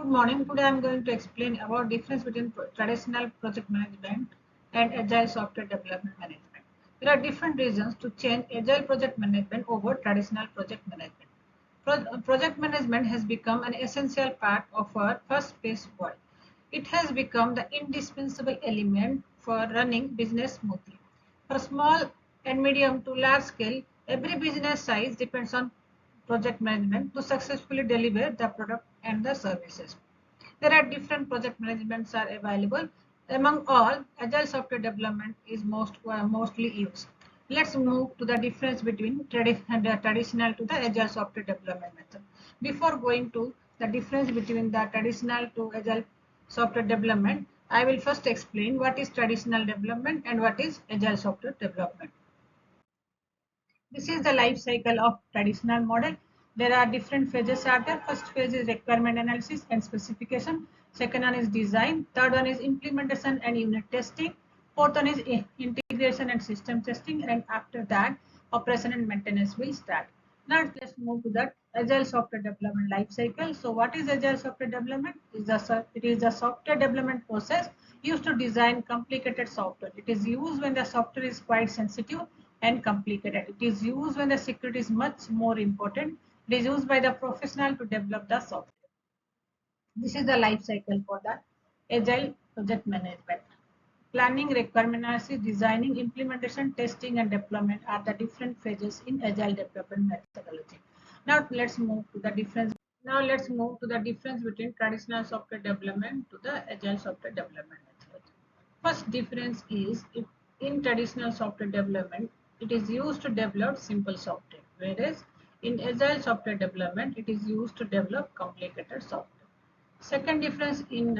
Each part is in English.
Good morning. Today I am going to explain about difference between traditional project management and agile software development management. There are different reasons to change agile project management over traditional project management. Project management has become an essential part of our fast-paced world. It has become the indispensable element for running business smoothly. For small and medium to large scale, every business size depends on project management to successfully deliver the product and the services. There are different project managements are available. Among all, agile software development is mostly used. Let's move to the difference between the traditional to the agile software development method. Before going to the difference between the traditional to agile software development, I will first explain what is traditional development and what is agile software development. This is the life cycle of traditional model. There are different phases are there. First phase is requirement analysis and specification. Second one is design. Third one is implementation and unit testing. Fourth one is integration and system testing. And after that, operation and maintenance will start. Now let's move to the agile software development life cycle. So what is agile software development? It is a software development process used to design complicated software. It is used when the software is quite sensitive and complicated. It is used when the security is much more important. It is used by the professional to develop the software. This is the life cycle for the agile project management. Planning, requirement analysis, designing, implementation, testing, and deployment are the different phases in agile development methodology. Now let's move to the difference. Now let's move to the difference between traditional software development to the agile software development methodology. First difference is in traditional software development, it is used to develop simple software, whereas in agile software development, it is used to develop complicated software. Second difference in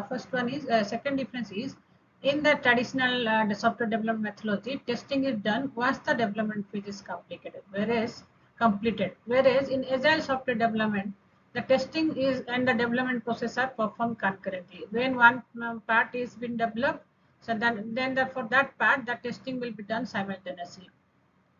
first one is second difference is in the traditional the software development methodology, testing is done once the development phase is completed. Whereas in agile software development, the testing is and the development process are performed concurrently. When one part is been developed, so for that part, the testing will be done simultaneously.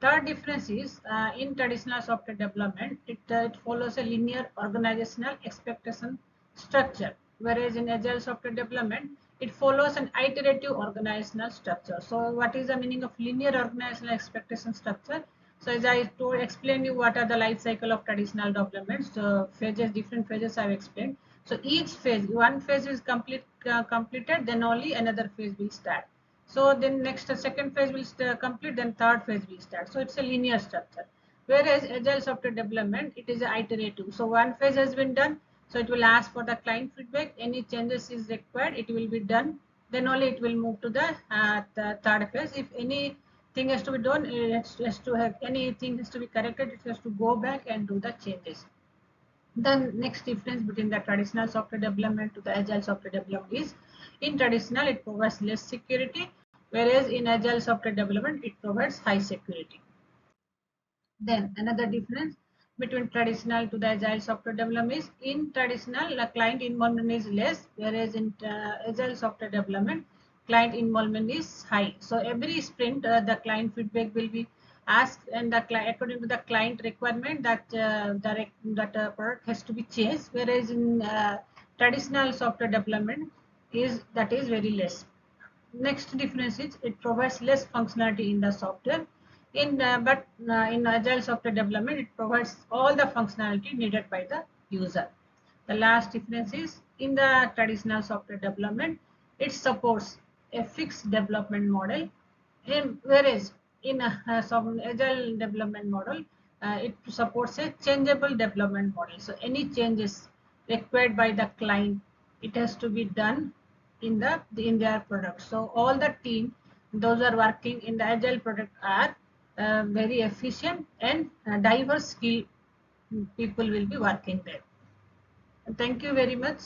Third difference is in traditional software development, it follows a linear organizational expectation structure, whereas in agile software development, it follows an iterative organizational structure. So, what is the meaning of linear organizational expectation structure? So, as I explained you what are the life cycle of traditional development. So, phases, different phases I have explained. So, each phase, one phase is completed, then only another phase will start. So then next second phase will complete, then third phase will start. So it's a linear structure. Whereas agile software development, it is iterative. So one phase has been done, so it will ask for the client feedback. Any changes is required, it will be done. Then only it will move to the third phase. If anything has to be done, it has to have anything has to be corrected. It has to go back and do the changes. The next difference between the traditional software development to the agile software development is in traditional it provides less security, whereas in agile software development it provides high security. Then another difference between traditional to the agile software development is in traditional the client involvement is less, whereas in agile software development client involvement is high. So every sprint the client feedback will be asked, and according to the client requirement that product has to be changed, whereas in traditional software development is very less. Next difference is it provides less functionality in the software. In agile software development, it provides all the functionality needed by the user. The last difference is in the traditional software development, it supports a fixed development model, whereas in some agile development model, it supports a changeable development model. So any changes required by the client, it has to be done in their product. So all the team, those are working in the agile product are very efficient and diverse skill people will be working there. Thank you very much.